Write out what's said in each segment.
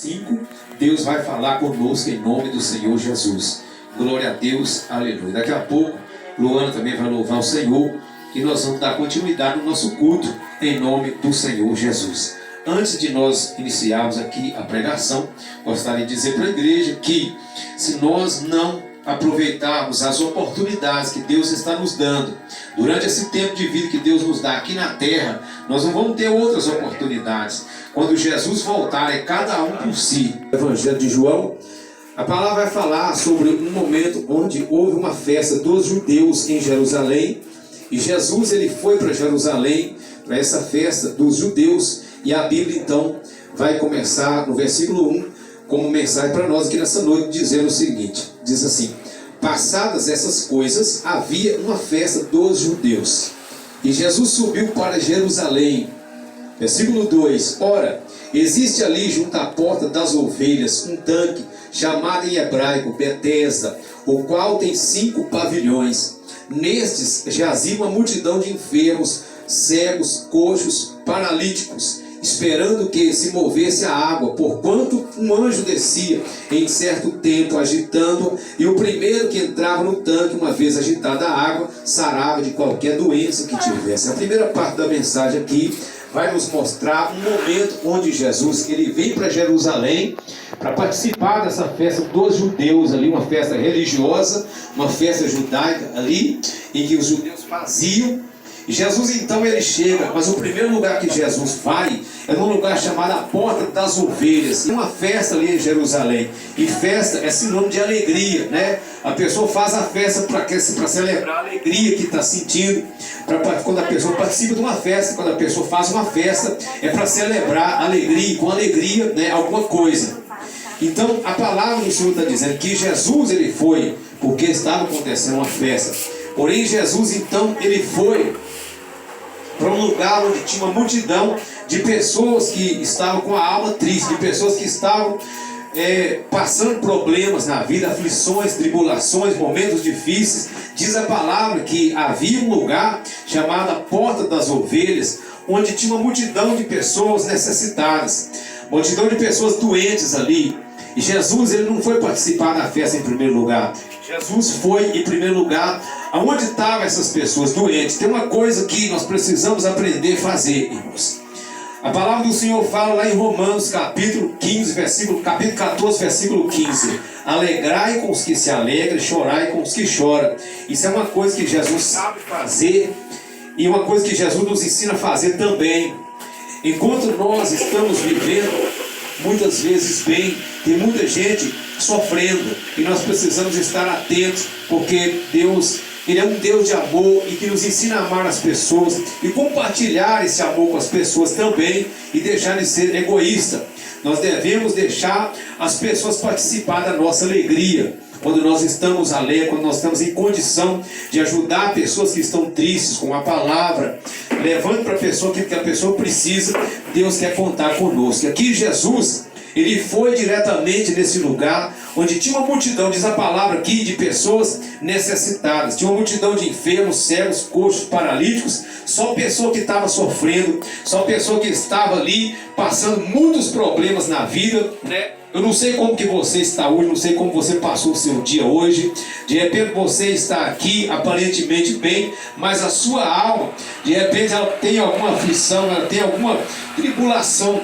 5, Deus vai falar conosco em nome do Senhor Jesus. Glória a Deus, aleluia. Daqui a pouco, Luana também vai louvar o Senhor e nós vamos dar continuidade no nosso culto em nome do Senhor Jesus. Antes de nós iniciarmos aqui a pregação, gostaria de dizer para a igreja que se nós não aproveitarmos as oportunidades que Deus está nos dando durante esse tempo de vida que Deus nos dá aqui na terra, nós não vamos ter outras oportunidades. Quando Jesus voltar, é cada um por si. Evangelho de João, a palavra vai falar sobre um momento onde houve uma festa dos judeus em Jerusalém, e Jesus ele foi para Jerusalém para essa festa dos judeus, e a Bíblia então vai começar no versículo 1 como mensagem para nós aqui nessa noite, dizendo o seguinte, diz assim: passadas essas coisas, havia uma festa dos judeus, e Jesus subiu para Jerusalém. Versículo 2: ora, existe ali junto à porta das ovelhas um tanque, chamado em hebraico Betesda, o qual tem 5 pavilhões. Nestes jazia uma multidão de enfermos, cegos, coxos, paralíticos, esperando que se movesse a água, porquanto um anjo descia em certo tempo agitando, e o primeiro que entrava no tanque, uma vez agitada a água, sarava de qualquer doença que tivesse. A primeira parte da mensagem aqui vai nos mostrar um momento onde Jesus ele vem para Jerusalém para participar dessa festa dos judeus ali, uma festa religiosa, uma festa judaica ali, em que os judeus faziam. E Jesus então ele chega, mas o primeiro lugar que Jesus vai é num lugar chamado a Porta das Ovelhas. Tem uma festa ali em Jerusalém, e festa é sinônimo de alegria, né? A pessoa faz a festa para celebrar a alegria que está sentindo. Quando a pessoa participa de uma festa, quando a pessoa faz uma festa, é para celebrar alegria, com alegria, né, alguma coisa. Então a palavra do Senhor está dizendo que Jesus ele foi porque estava acontecendo uma festa. Porém Jesus então ele foi para um lugar onde tinha uma multidão de pessoas que estavam com a alma triste, de pessoas que estavam passando problemas na vida, aflições, tribulações, momentos difíceis. Diz a palavra que havia um lugar chamado a Porta das Ovelhas, onde tinha uma multidão de pessoas necessitadas, multidão de pessoas doentes ali. E Jesus ele não foi participar da festa em primeiro lugar. Jesus foi em primeiro lugar aonde estavam essas pessoas doentes. Tem uma coisa que nós precisamos aprender a fazer, irmãos. A palavra do Senhor fala lá em Romanos capítulo 14, versículo 15. Alegrai com os que se alegram, chorai com os que choram. Isso é uma coisa que Jesus sabe fazer, e uma coisa que Jesus nos ensina a fazer também. Enquanto nós estamos vivendo muitas vezes bem, tem muita gente sofrendo, e nós precisamos estar atentos, porque Deus ele é um Deus de amor e que nos ensina a amar as pessoas e compartilhar esse amor com as pessoas também, e deixar de ser egoísta. Nós devemos deixar as pessoas participar da nossa alegria. Quando nós estamos alegres, quando nós estamos em condição de ajudar pessoas que estão tristes com a palavra, levando para a pessoa aquilo que a pessoa precisa, Deus quer contar conosco. Aqui Jesus ele foi diretamente nesse lugar onde tinha uma multidão, diz a palavra aqui, de pessoas necessitadas. Tinha uma multidão de enfermos, cegos, coxos, paralíticos. Só pessoa que estava sofrendo, só pessoa que estava ali passando muitos problemas na vida, né? Eu não sei como que você está hoje, não sei como você passou o seu dia hoje. De repente você está aqui aparentemente bem, mas a sua alma, de repente ela tem alguma aflição, ela tem alguma tribulação.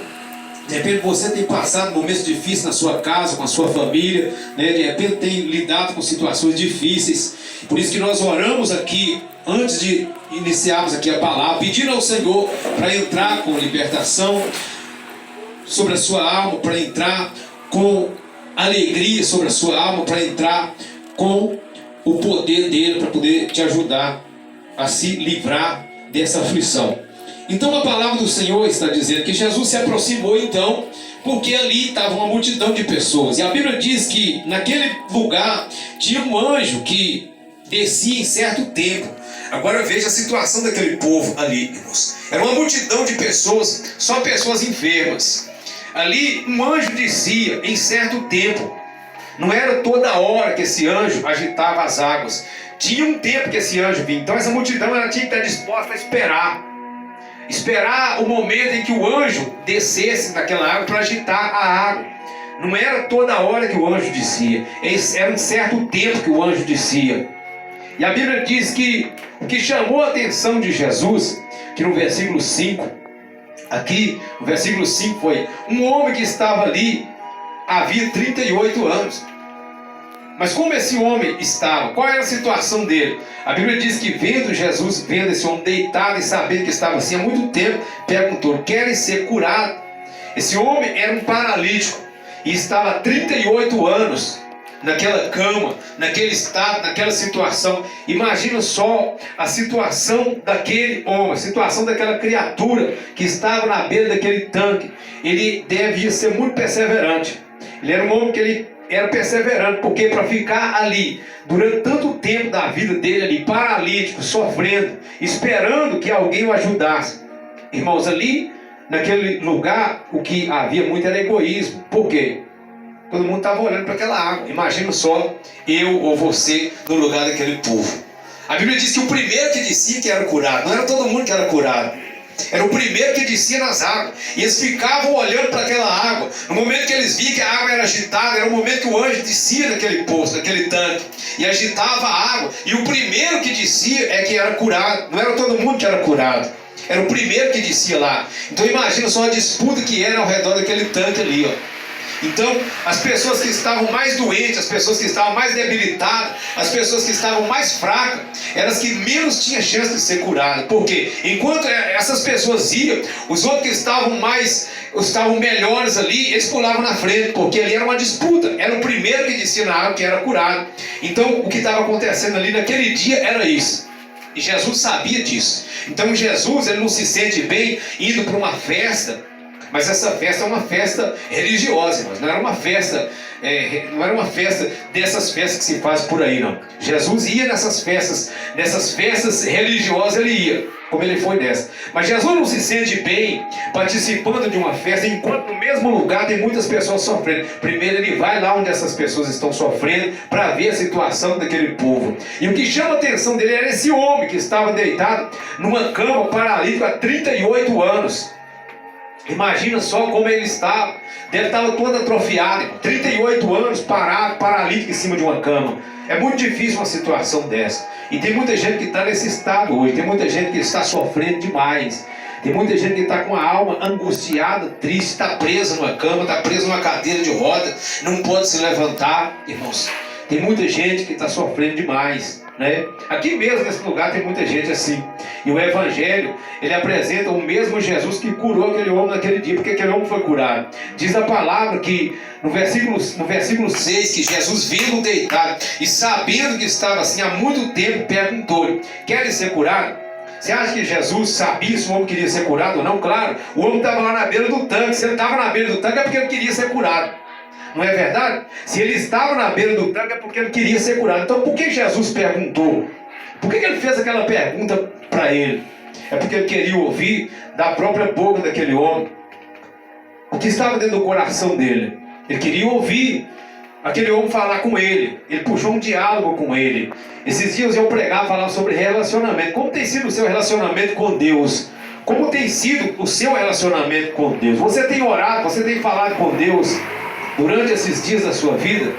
De repente você tem passado momentos difíceis na sua casa, com a sua família, né? De repente tem lidado com situações difíceis. Por isso que nós oramos aqui, antes de iniciarmos aqui a palavra, pedindo ao Senhor para entrar com libertação sobre a sua alma, para entrar com alegria sobre a sua alma, para entrar com o poder dele, para poder te ajudar a se livrar dessa aflição. Então a palavra do Senhor está dizendo que Jesus se aproximou então, porque ali estava uma multidão de pessoas. E a Bíblia diz que naquele lugar tinha um anjo que descia em certo tempo. Agora veja a situação daquele povo ali, irmãos. Era uma multidão de pessoas, só pessoas enfermas. Ali um anjo descia em certo tempo. Não era toda hora que esse anjo agitava as águas. Tinha um tempo que esse anjo vinha. Então essa multidão ela tinha que estar disposta a esperar o momento em que o anjo descesse daquela água para agitar a água. Não era toda hora que o anjo descia. Era um certo tempo que o anjo descia. E a Bíblia diz que o que chamou a atenção de Jesus, que no versículo 5, aqui, o versículo 5 foi um homem que estava ali havia 38 anos. Mas como esse homem estava? Qual era a situação dele? A Bíblia diz que vendo Jesus, vendo esse homem deitado e sabendo que estava assim há muito tempo, perguntou: querem ser curados? Esse homem era um paralítico e estava há 38 anos naquela cama, naquele estado, naquela situação. Imagina só a situação daquele homem, a situação daquela criatura que estava na beira daquele tanque. Ele devia ser muito perseverante. Ele era um homem que ele era perseverante, porque para ficar ali durante tanto tempo da vida dele ali, paralítico, sofrendo, esperando que alguém o ajudasse. Irmãos, ali naquele lugar o que havia muito era egoísmo. Por quê? Todo mundo estava olhando para aquela água. Imagina só eu ou você no lugar daquele povo. A Bíblia diz que o primeiro que descia que era curado. Não era todo mundo que era curado. Era o primeiro que descia nas águas. E eles ficavam olhando para aquela água. No momento que eles viam que a água era agitada, era o momento que o anjo descia naquele poço, naquele tanque, e agitava a água. E o primeiro que descia é que era curado. Não era todo mundo que era curado. Era o primeiro que descia lá. Então imagina só a disputa que era ao redor daquele tanque ali, ó. Então, as pessoas que estavam mais doentes, as pessoas que estavam mais debilitadas, as pessoas que estavam mais fracas, eram as que menos tinham chance de ser curadas. Por quê? Enquanto essas pessoas iam, os outros que estavam melhores ali, eles pulavam na frente, porque ali era uma disputa. Era o primeiro que descia na água que era curado. Então, o que estava acontecendo ali naquele dia era isso. E Jesus sabia disso. Então, Jesus, ele não se sente bem indo para uma festa. Mas essa festa é uma festa religiosa, mas não era uma festa, dessas festas que se faz por aí, não. Jesus ia nessas festas religiosas ele ia, como ele foi nessa. Mas Jesus não se sente bem participando de uma festa, enquanto no mesmo lugar tem muitas pessoas sofrendo. Primeiro ele vai lá onde essas pessoas estão sofrendo, para ver a situação daquele povo. E o que chama a atenção dele era esse homem que estava deitado numa cama paralítico há 38 anos. Imagina só como ele estava. Ele estava todo atrofiado, 38 anos parado, paralítico em cima de uma cama. É muito difícil uma situação dessa. E tem muita gente que está nesse estado hoje. Tem muita gente que está sofrendo demais. Tem muita gente que está com a alma angustiada, triste, está presa numa cama, está presa numa cadeira de roda, não pode se levantar. Irmãos, tem muita gente que está sofrendo demais, né? Aqui mesmo nesse lugar tem muita gente assim. E o Evangelho, ele apresenta o mesmo Jesus que curou aquele homem naquele dia, porque aquele homem foi curado. Diz a palavra que no versículo 6, que Jesus vindo deitado e sabendo que estava assim há muito tempo, perguntou-lhe: querem ser curado? Você acha que Jesus sabia se o homem queria ser curado ou não? Claro, o homem estava lá na beira do tanque. Se ele estava na beira do tanque é porque ele queria ser curado. Não é verdade? Se ele estava na beira do tanque é porque ele queria ser curado. Então por que Jesus perguntou? Por que ele fez aquela pergunta para ele? É porque ele queria ouvir da própria boca daquele homem o que estava dentro do coração dele. Ele queria ouvir aquele homem falar com ele. Ele puxou um diálogo com ele. Esses dias eu pregava, falava sobre relacionamento. Como tem sido o seu relacionamento com Deus? Como tem sido o seu relacionamento com Deus? Você tem orado, você tem falado com Deus durante esses dias da sua vida?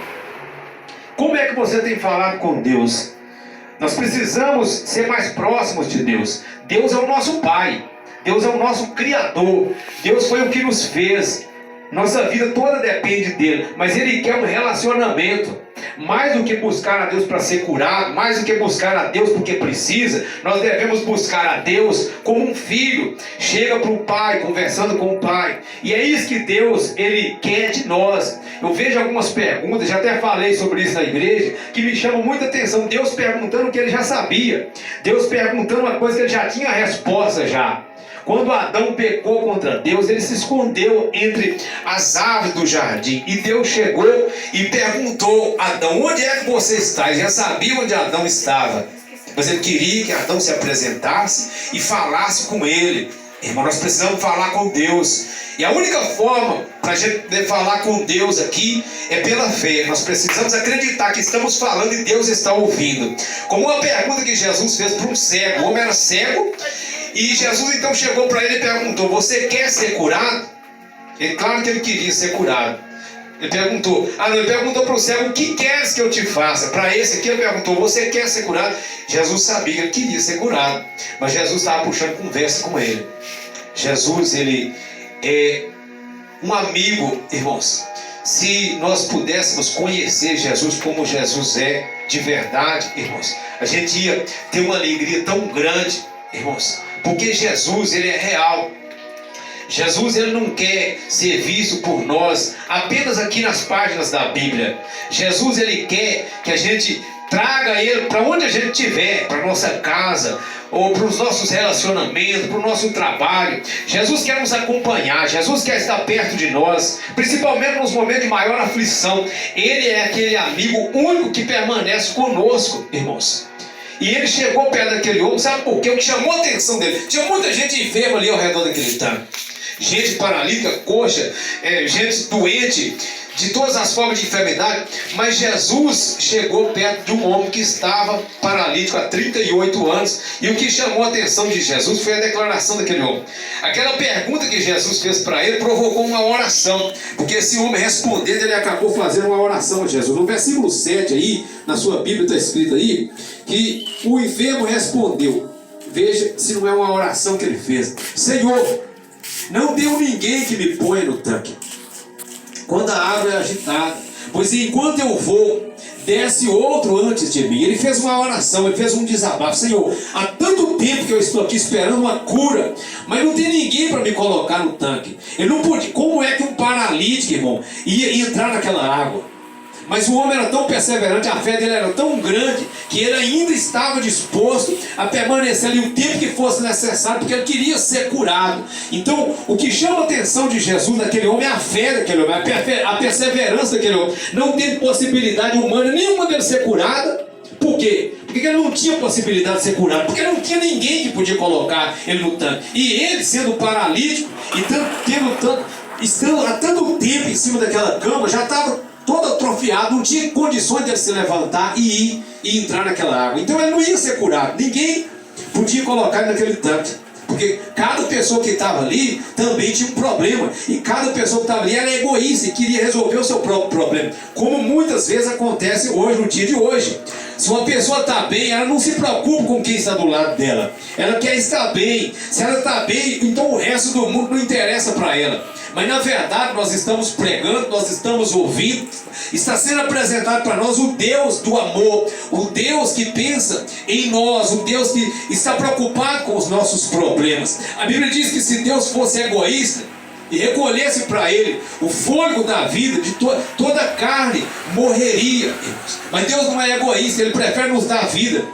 Como é que você tem falado com Deus? Nós precisamos ser mais próximos de Deus. Deus é o nosso Pai. Deus é o nosso Criador. Deus foi o que nos fez. Nossa vida toda depende dele. Mas Ele quer um relacionamento. Mais do que buscar a Deus para ser curado, mais do que buscar a Deus porque precisa, nós devemos buscar a Deus como um filho chega para o pai, conversando com o pai. E é isso que Deus, Ele quer de nós. Eu vejo algumas perguntas, já até falei sobre isso na igreja, que me chamam muita atenção. Deus perguntando o que Ele já sabia. Deus perguntando uma coisa que Ele já tinha a resposta já. Quando Adão pecou contra Deus, ele se escondeu entre as árvores do jardim. E Deus chegou e perguntou: Adão, onde é que você está? Ele já sabia onde Adão estava, mas ele queria que Adão se apresentasse e falasse com ele. Irmão, nós precisamos falar com Deus. E a única forma para a gente poder falar com Deus aqui é pela fé. Nós precisamos acreditar que estamos falando e Deus está ouvindo. Como uma pergunta que Jesus fez para um cego. O homem era cego. E Jesus então chegou para ele e perguntou: você quer ser curado? Claro que ele queria ser curado. Ele perguntou, ele perguntou para o cego, o que queres que eu te faça? Para esse aqui ele perguntou, você quer ser curado? Jesus sabia que ele queria ser curado, mas Jesus estava puxando conversa com ele. Jesus, ele é um amigo, irmãos. Se nós pudéssemos conhecer Jesus como Jesus é de verdade, irmãos, a gente ia ter uma alegria tão grande, irmãos, porque Jesus, ele é real. Jesus, ele não quer ser visto por nós apenas aqui nas páginas da Bíblia. Jesus, ele quer que a gente traga ele para onde a gente estiver, para nossa casa, ou para os nossos relacionamentos, para o nosso trabalho. Jesus quer nos acompanhar, Jesus quer estar perto de nós, principalmente nos momentos de maior aflição. Ele é aquele amigo único que permanece conosco, irmãos. E ele chegou perto daquele homem, sabe por quê? O que chamou a atenção dele, tinha muita gente enferma ali ao redor daquele tanque. Gente paralítica, coxa, gente doente, de todas as formas de enfermidade. Mas Jesus chegou perto de um homem que estava paralítico há 38 anos. E o que chamou a atenção de Jesus foi a declaração daquele homem. Aquela pergunta que Jesus fez para ele provocou uma oração. Porque esse homem respondendo, ele acabou fazendo uma oração a Jesus. No versículo 7 aí, na sua Bíblia está escrito aí, que o enfermo respondeu. Veja se não é uma oração que ele fez. Senhor, não deu ninguém que me ponha no tanque quando a água é agitada, pois enquanto eu vou, desce outro antes de mim. Ele fez uma oração, ele fez um desabafo. Senhor, há tanto tempo que eu estou aqui esperando uma cura, mas não tem ninguém para me colocar no tanque. Ele não podia. Como é que um paralítico, irmão, ia entrar naquela água? Mas o homem era tão perseverante, a fé dele era tão grande, que ele ainda estava disposto a permanecer ali o tempo que fosse necessário, porque ele queria ser curado. Então, o que chama a atenção de Jesus naquele homem é a fé daquele homem, a perseverança daquele homem. Não tem possibilidade humana nenhuma dele ser curada. Por quê? Porque ele não tinha possibilidade de ser curado, porque não tinha ninguém que podia colocar ele no tanque. E ele, sendo paralítico, e estando há tanto tempo em cima daquela cama, já estava todo atrofiado, não tinha condições de ele se levantar e ir e entrar naquela água. Então ele não ia ser curado, ninguém podia colocar ele naquele tanque, porque cada pessoa que estava ali também tinha um problema, e cada pessoa que estava ali era egoísta e queria resolver o seu próprio problema, como muitas vezes acontece hoje, no dia de hoje. Se uma pessoa está bem, ela não se preocupa com quem está do lado dela, ela quer estar bem. Se ela está bem, então o resto do mundo não interessa para ela. Mas na verdade nós estamos pregando, nós estamos ouvindo, está sendo apresentado para nós o Deus do amor, o Deus que pensa em nós, o Deus que está preocupado com os nossos problemas. A Bíblia diz que se Deus fosse egoísta e recolhesse para ele o fôlego da vida, de toda a carne morreria, irmãos. Mas Deus não é egoísta, Ele prefere nos dar vida.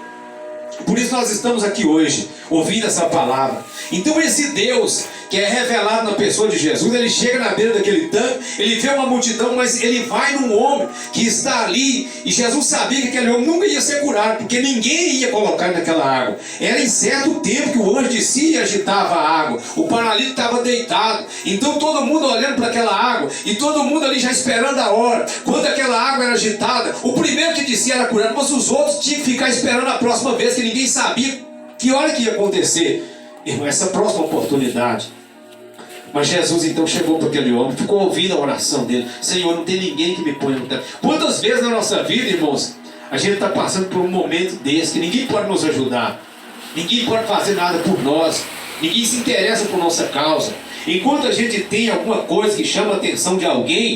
Por isso nós estamos aqui hoje, ouvindo essa palavra. Então esse Deus que é revelado na pessoa de Jesus, ele chega na beira daquele tanque, ele vê uma multidão, mas ele vai num homem que está ali, e Jesus sabia que aquele homem nunca ia ser curado, porque ninguém ia colocar naquela água. Era em certo tempo que o anjo de si agitava a água, o paralítico estava deitado, então todo mundo olhando para aquela água, e todo mundo ali já esperando a hora. Quando aquela água era agitada, o primeiro que disse era curado, mas os outros tinham que ficar esperando a próxima vez, que ninguém sabia que hora que ia acontecer, irmão, essa próxima oportunidade. Mas Jesus então chegou para aquele homem, ficou ouvindo a oração dele. Senhor, não tem ninguém que me ponha no tanque. Quantas vezes na nossa vida, irmãos, a gente está passando por um momento desse, que ninguém pode nos ajudar, ninguém pode fazer nada por nós, ninguém se interessa por nossa causa. Enquanto a gente tem alguma coisa que chama a atenção de alguém,